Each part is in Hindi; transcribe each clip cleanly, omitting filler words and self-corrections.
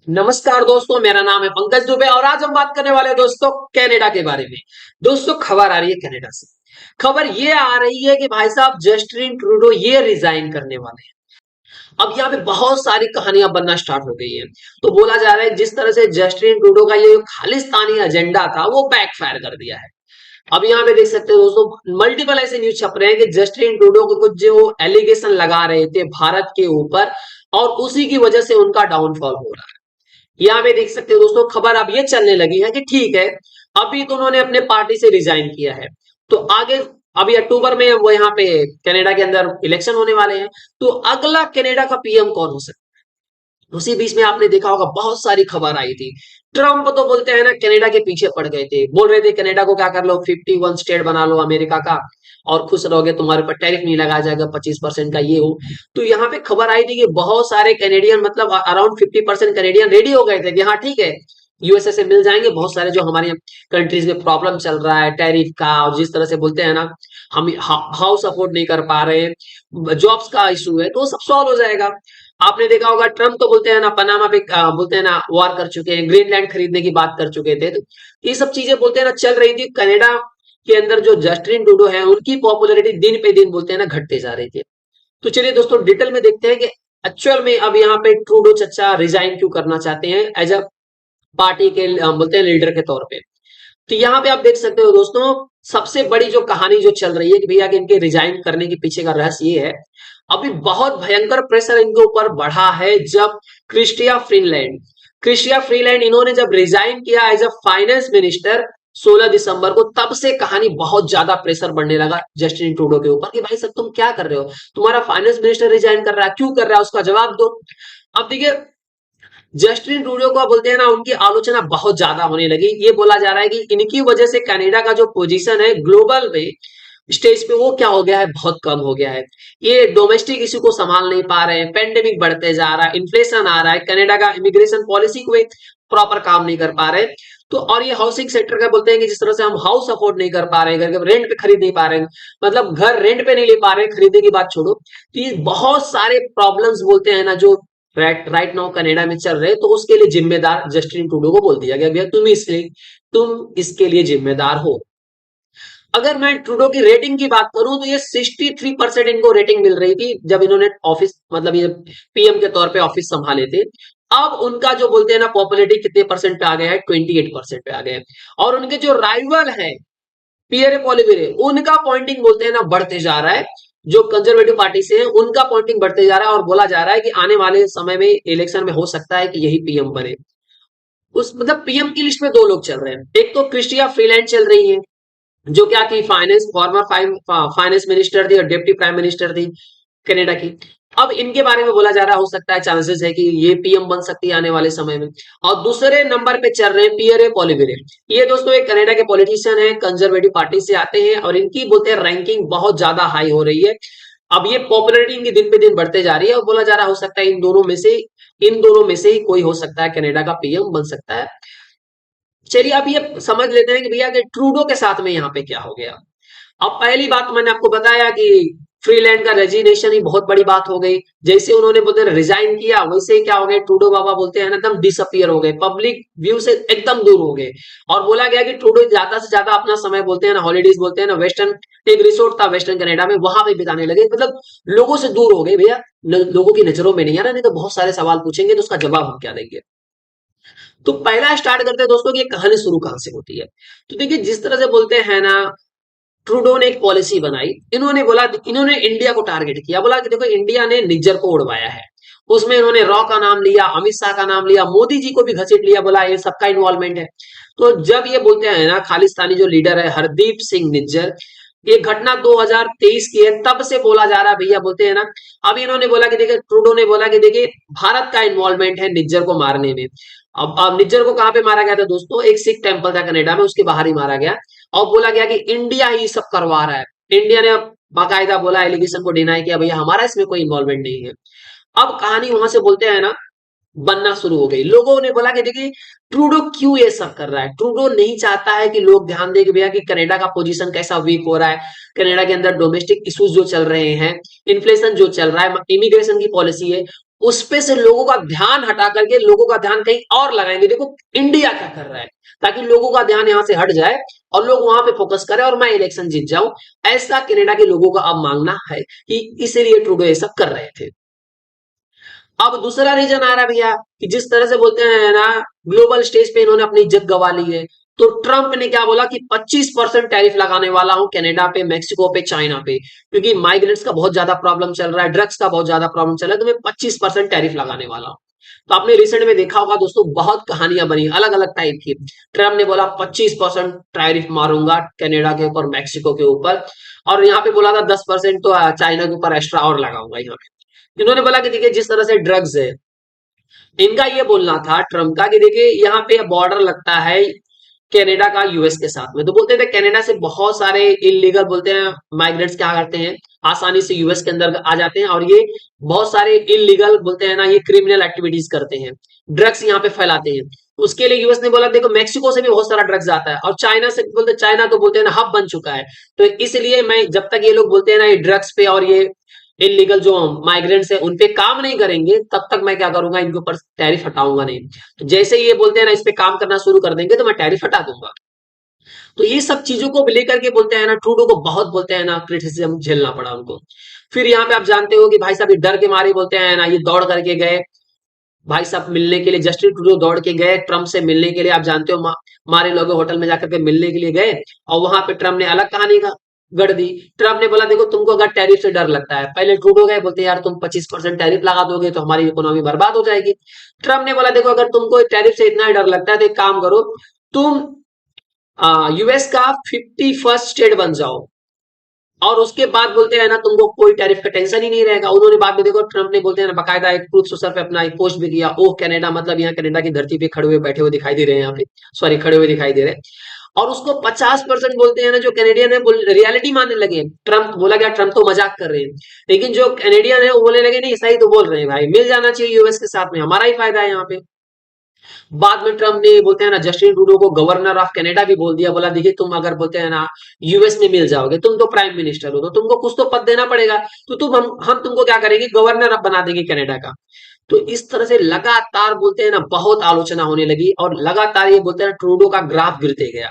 नमस्कार दोस्तों, मेरा नाम है पंकज दुबे और आज हम बात करने वाले हैं दोस्तों कनाडा के बारे में। दोस्तों खबर आ रही है कनाडा से। खबर ये आ रही है कि भाई साहब जस्टिन ट्रूडो ये रिजाइन करने वाले हैं। अब यहाँ पे बहुत सारी कहानियां बनना स्टार्ट हो गई है। तो बोला जा रहा है जिस तरह से जस्टिन ट्रूडो का ये खालिस्तानी एजेंडा था वो बैकफायर कर दिया है। अब यहाँ पे देख सकते हो दोस्तों, मल्टीपल ऐसे न्यूज छप रहे हैं कि जस्टिन ट्रूडो को कुछ जो एलिगेशन लगा रहे थे भारत के ऊपर और उसी की वजह से उनका डाउनफॉल हो रहा है। यहाँ पे देख सकते हो दोस्तों, खबर अब ये चलने लगी है कि ठीक है, अभी तो उन्होंने अपने पार्टी से रिजाइन किया है, तो आगे अभी अक्टूबर में वो यहाँ पे कनाडा के अंदर इलेक्शन होने वाले हैं। तो अगला कनाडा का पीएम कौन हो सकता है? उसी बीच में आपने देखा होगा बहुत सारी खबर आई थी। ट्रम्प तो बोलते हैं ना कनाडा के पीछे पड़ गए थे, बोल रहे थे कनाडा को क्या कर लो, 51 स्टेट बना लो अमेरिका का और खुश रहोगे, तुम्हारे ऊपर टैरिफ नहीं लगाया जाएगा 25% का ये हो। तो यहाँ पे खबर आई थी कि बहुत सारे कैनेडियन मतलब अराउंड 50% कैनेडियन रेडी हो गए थे कि हाँ ठीक है, यूएसए से मिल जाएंगे बहुत सारे जो हमारे कंट्रीज में प्रॉब्लम चल रहा है टैरिफ का, और जिस तरह से बोलते हैं ना हम हाउस अफोर्ड नहीं कर पा रहे हैं, जॉब्स का इशू है, तो वो सब सॉल्व हो जाएगा। आपने देखा होगा ट्रम्प तो बोलते हैं ना पनामा पे बोलते हैं ना वार कर चुके हैं, ग्रीनलैंड खरीदने की बात कर चुके थे। तो ये सब चीजें बोलते हैं ना चल रही थी। कनाडा के अंदर जो जस्टिन ट्रूडो है उनकी पॉपुलैरिटी दिन पे दिन बोलते हैं ना घटते जा रही थी। तो चलिए दोस्तों डिटेल में देखते हैं कि एक्चुअल में अब यहाँ पे ट्रूडो चचा रिजाइन क्यों करना चाहते हैं एज अ पार्टी के बोलते हैं लीडर के तौर पे। तो यहाँ पे आप देख सकते हो दोस्तों, सबसे बड़ी जो कहानी जो चल रही है कि भैया कि इनके रिजाइन करने के पीछे का रहस्य ये है, अभी बहुत भयंकर प्रेशर इनके ऊपर बढ़ा है। जब क्रिस्टिया फ्रीलैंड इन्होंने जब रिजाइन किया एज अ फाइनेंस मिनिस्टर 16 दिसंबर को, तब से कहानी बहुत ज्यादा प्रेशर बढ़ने लगा जस्टिन ट्रूडो के ऊपर कि भाई साहब तुम क्या कर रहे हो, तुम्हारा फाइनेंस मिनिस्टर रिजाइन कर रहा है, क्यों कर रहा है, उसका जवाब दो। अब देखिए जस्टिन ट्रूडो को बोलते हैं ना उनकी आलोचना बहुत ज्यादा होने लगी। ये बोला जा रहा है कि इनकी वजह से कनाडा का जो पोजीशन है ग्लोबल में स्टेज पे वो क्या हो गया है, बहुत कम हो गया है। ये डोमेस्टिक इशू को संभाल नहीं पा रहे हैं, पेंडेमिक बढ़ते जा रहा है, इन्फ्लेशन आ रहा है, कनाडा का इमिग्रेशन पॉलिसी को प्रॉपर काम नहीं कर पा रहे। तो और ये हाउसिंग सेक्टर का बोलते हैं कि जिस तरह से हम हाउस अफोर्ड नहीं कर पा रहे हैं, घर रेंट पे खरीद नहीं पा रहे हैं, मतलब घर रेंट पे नहीं ले पा रहे हैं, खरीदने की बात छोड़ो। तो ये बहुत सारे प्रॉब्लम्स बोलते हैं ना जो राइट नाउ कनाडा में चल रहे, तो उसके लिए जिम्मेदार जस्टिन ट्रूडो को बोल दिया गया भैया तुम इसके लिए जिम्मेदार हो। अगर मैं ट्रूडो की रेटिंग की बात करूं तो ये 63% इनको रेटिंग मिल रही थी जब इन्होंने ऑफिस मतलब ये पीएम के तौर पे ऑफिस संभाले थे। अब उनका जो बोलते हैं ना पॉपुलैरिटी कितने परसेंट पे आ गया है, 28% पे आ गया है। और उनके जो राइवल है पियरे पॉलिवेरे, उनका पॉइंटिंग बोलते हैं ना बढ़ते जा रहा है। जो कंजर्वेटिव पार्टी से है उनका पॉइंटिंग बढ़ते जा रहा है और बोला जा रहा है कि आने वाले समय में इलेक्शन में हो सकता है कि यही पीएम बने। उस मतलब पीएम की लिस्ट में दो लोग चल रहे हैं, एक तो क्रिस्टिया फ्रीलैंड चल रही है जो क्या की फॉर्मर फाइनेंस मिनिस्टर थी और डिप्टी प्राइम मिनिस्टर थी कनाडा की। अब इनके बारे में बोला जा रहा हो सकता है चांसेस है कि ये पीएम बन सकती है आने वाले समय में। और दूसरे नंबर पे चल रहे हैं पियरे पॉलिवेरे। ये दोस्तों एक कनाडा के पॉलिटिशियन है, कंजर्वेटिव पार्टी से आते हैं और इनकी बोलते हैं रैंकिंग बहुत ज्यादा हाई हो रही है। अब ये पॉपुलैरिटी इनकी दिन पे दिन बढ़ते जा रही है और बोला जा रहा हो सकता है इन दोनों में से ही कोई हो सकता है कनाडा का पीएम बन सकता है। चलिए अब ये समझ लेते हैं कि भैया कि ट्रूडो के साथ में यहाँ पे क्या हो गया। अब पहली बात तो मैंने आपको बताया कि फ्रीलैंड का रेजिग्नेशन ही बहुत बड़ी बात हो गई। जैसे उन्होंने बोलते रिजाइन किया वैसे ही क्या हो गया, ट्रूडो बाबा बोलते हैं ना एकदम डिसअपियर हो गए, पब्लिक व्यू से एकदम दूर हो गए। और बोला गया कि ट्रूडो ज्यादा से ज्यादा अपना समय बोलते हैं ना हॉलीडेज बोलते हैं ना वेस्टर्न, एक रिसोर्ट था वेस्टर्न कनाडा में वहां पे बिताने लगे, मतलब लोगों से दूर हो गए भैया। लोगों की नजरों में नहीं आ रहा, नहीं तो बहुत सारे सवाल पूछेंगे तो उसका जवाब हम क्या देंगे। तो पहला स्टार्ट करते हैं दोस्तों कि ये कहानी शुरू कहां से होती है। तो देखिए जिस तरह से बोलते हैं ना ट्रूडो ने एक पॉलिसी बनाई, इन्होंने इंडिया को टारगेट किया, बोला कि देखो इंडिया ने निज्जर को उड़वाया है। उसमें इन्होंने रॉ का नाम लिया, अमित शाह का नाम लिया, मोदी जी को भी घसीट लिया, बोला ये सबका इन्वॉल्वमेंट है। तो जब ये बोलते हैं ना खालिस्तानी जो लीडर है हरदीप सिंह निज्जर, ये घटना 2023 की है, तब से बोला जा रहा है भैया बोलते हैं ना। अब इन्होंने बोला कि देखिए ट्रूडो ने बोला कि देखिए भारत का इन्वॉल्वमेंट है निज्जर को मारने में। अब निज्जर को कहां पे मारा गया था दोस्तों, एक सिख टेंपल था कनाडा में, उसके बाहर ही मारा गया। और बोला गया कि इंडिया ही सब करवा रहा है। इंडिया ने बाकायदा बोला, एलिगेशन को डिनाई किया, भैया हमारा इसमें कोई इन्वॉल्वमेंट नहीं है। अब कहानी वहां से बोलते हैं ना बनना शुरू हो गई। लोगों ने बोला कि देखिए ट्रूडो क्यों ये सब कर रहा है, ट्रूडो नहीं चाहता है कि लोग ध्यान दें कि भैया कि कनाडा का पोजीशन कैसा वीक हो रहा है, कनाडा के अंदर डोमेस्टिक इश्यूज जो चल रहे हैं, इन्फ्लेशन जो चल रहा है, इमिग्रेशन की पॉलिसी है, उस पे से लोगों का ध्यान हटा करके लोगों का ध्यान कहीं और लगाएंगे, देखो इंडिया क्या कर रहा है, ताकि लोगों का ध्यान यहां से हट जाए और लोग वहां पे फोकस करें और मैं इलेक्शन जीत जाऊं। ऐसा कनाडा के लोगों का अब मांगना है कि इसीलिए ट्रूडो ये सब कर रहे थे। अब दूसरा रीजन आ रहा है भैया कि जिस तरह से बोलते हैं ना, ग्लोबल स्टेज पे इन्होंने अपनी इज्जत गंवा ली है। तो ट्रंप ने क्या बोला कि 25% टैरिफ लगाने वाला हूं कनाडा पे, मेक्सिको पे, चाइना पे, क्योंकि माइग्रेंट्स का बहुत ज्यादा प्रॉब्लम चल रहा है, ड्रग्स का बहुत ज्यादा प्रॉब्लम चल रहा है, तो मैं 25% टैरिफ लगाने वाला हूं। तो आपने रिसेंट में देखा होगा दोस्तों, बहुत कहानियां बनी अलग अलग टाइप की। ट्रंप ने बोला 25% टैरिफ मारूंगा कनाडा के ऊपर, मेक्सिको के ऊपर, और यहाँ पे बोला था 10% तो चाइना के ऊपर एक्स्ट्रा और लगाऊंगा यहाँ पे। इन्होंने बोला कि देखिए जिस तरह से ड्रग्स है, इनका ये बोलना था ट्रम्प का कि देखिए यहाँ पे बॉर्डर लगता है कनाडा का यूएस के साथ में, तो बोलते थे कनाडा से बहुत सारे इलीगल बोलते हैं माइग्रेंट्स क्या करते हैं, आसानी से यूएस के अंदर आ जाते हैं, और ये बहुत सारे इलीगल बोलते हैं ना, ये क्रिमिनल एक्टिविटीज करते हैं, ड्रग्स यहाँ पे फैलाते हैं। उसके लिए यूएस ने बोला देखो मेक्सिको से भी बहुत सारा ड्रग्स आता है, और चाइना से बोलते, चाइना तो बोलते हैं ना हब बन चुका है, तो इसलिए मैं जब तक ये लोग बोलते हैं ना ये ड्रग्स पे और ये इलीगल जो माइग्रेंट्स है उन पे काम नहीं करेंगे, तब तक मैं क्या करूंगा, इनके ऊपर टैरिफ हटाऊंगा नहीं। तो जैसे ही ये बोलते हैं ना इस पे काम करना शुरू कर देंगे तो मैं टैरिफ हटा दूंगा। तो ये सब चीजों को लेकर के बोलते हैं ना, ट्रूडो को बहुत बोलते हैं ना क्रिटिसिज्म झेलना पड़ा उनको। फिर यहाँ पे आप जानते हो कि भाई साहब ये डर के मारे बोलते हैं ना, ये दौड़ करके गए भाई साहब मिलने के लिए, जस्टिन ट्रूडो दौड़ के गए ट्रम्प से मिलने के लिए। आप जानते हो मारे लोग होटल में जाकर के मिलने के लिए गए, और वहां पे ट्रम्प ने अलग कहानी का गढ़ दी। ट्रम्प ने बोला देखो तुमको अगर टैरिफ से डर लगता है, पहले ट्रूडो गए बोलते यार तुम 25% टैरिफ लगा दोगे तो हमारी इकोनॉमी बर्बाद हो जाएगी। ट्रम्प ने बोला देखो अगर तुमको टैरिफ से इतना ही डर लगता है तो एक काम करो, तुम यूएस का 51st स्टेट बन जाओ, और उसके बाद बोलते हैं ना तुमको कोई टैरिफ का टेंशन ही नहीं रहेगा। उन्होंने बाद में देखो ट्रम्प ने बोलते हैं ना बकायदा एक ट्रूथ सोशल पे अपना एक पोस्ट भी किया, ओह कनाडा, मतलब यहाँ कनाडा की धरती पे खड़े हुए बैठे हुए दिखाई दे रहे हैं यहाँ पे, सॉरी खड़े हुए दिखाई दे रहे हैं। और उसको 50% बोलते हैं ना जो कैनेडियन है रियलिटी मानने लगे। ट्रम्प बोला गया ट्रम्प तो मजाक कर रहे हैं, लेकिन जो कैनेडियन है वो बोलने लगे नहीं सही तो बोल रहे हैं भाई, मिल जाना चाहिए यूएस के साथ में, हमारा ही फायदा है यहाँ पे। बाद में ट्रम्प ने बोलते हैं ना जस्टिन ट्रूडो को गवर्नर ऑफ कनाडा भी बोल दिया, बोला देखिए तुम अगर बोलते हैं ना यूएस में मिल जाओगे, तुम तो प्राइम मिनिस्टर हो तो तुमको कुछ तो पद देना पड़ेगा, तो तुम हम तुमको क्या करेंगे, गवर्नर अब बना देंगे कनाडा का। तो इस तरह से लगातार बोलते हैं ना बहुत आलोचना होने लगी, और लगातार ये बोलते हैं ना ट्रूडो का ग्राफ गिरते गया।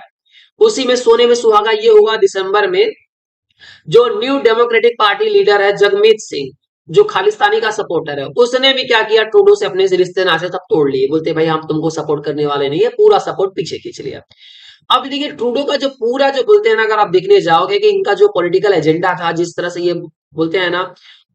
उसी में सोने में सुहागा ये हुआ दिसंबर में, जो न्यू डेमोक्रेटिक पार्टी लीडर है जगमीत सिंह, जो खालिस्तानी का सपोर्टर है, उसने भी क्या किया, ट्रूडो से अपने से रिश्ते नाते सब तोड़ लिए, बोलते भाई हम तुमको सपोर्ट करने वाले नहीं है, पूरा सपोर्ट पीछे खींच लिया। अब देखिए ट्रूडो का जो पूरा जो बोलते हैं ना, अगर आप देखने जाओगे कि इनका जो पॉलिटिकल एजेंडा था, जिस तरह से ये बोलते हैं ना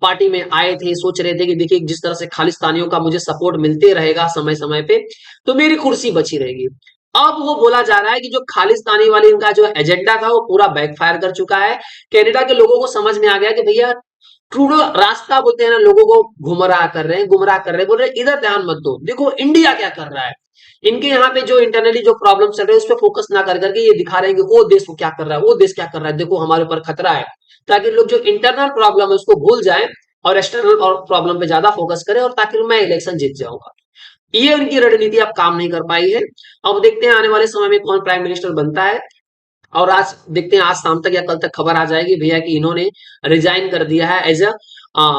पार्टी में आए थे, सोच रहे थे कि देखिए जिस तरह से खालिस्तानियों का मुझे सपोर्ट मिलते रहेगा समय समय पे तो मेरी कुर्सी बची रहेगी। अब वो बोला जा रहा है कि जो खालिस्तानी वाली इनका जो एजेंडा था वो पूरा बैकफायर कर चुका है। कनाडा के लोगों को समझ में आ गया कि भैया ट्रूडो रास्ता बोलते हैं ना लोगों को गुमराह कर रहे हैं, गुमराह कर रहे हैं, बोल रहे इधर ध्यान मत दो, देखो इंडिया क्या कर रहा है। इनके यहाँ पे जो इंटरनली जो प्रॉब्लम चल रहे हैं उस पर फोकस ना कर करके ये दिखा रहे हैं कि वो देश को क्या कर रहा है, वो देश क्या कर रहा है, देखो हमारे ऊपर खतरा है, ताकि लोग जो इंटरनल प्रॉब्लम है उसको भूल जाएं और एक्सटर्नल प्रॉब्लम पे ज्यादा फोकस करें, और ताकि मैं इलेक्शन जीत जाऊंगा। ये उनकी रणनीति अब काम नहीं कर पाई है। अब देखते हैं आने वाले समय में कौन प्राइम मिनिस्टर बनता है, और आज देखते हैं आज शाम तक या कल तक खबर आ जाएगी भैया कि इन्होंने रिजाइन कर दिया है as a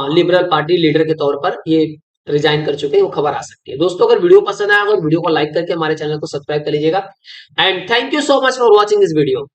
liberal party leader के तौर पर, ये रिजाइन कर चुके हैं, वो खबर आ सकती है। दोस्तों अगर वीडियो पसंद आया, अगर वीडियो को लाइक करके हमारे चैनल को सब्सक्राइब कर लीजिएगा, and thank you so much for watching this video.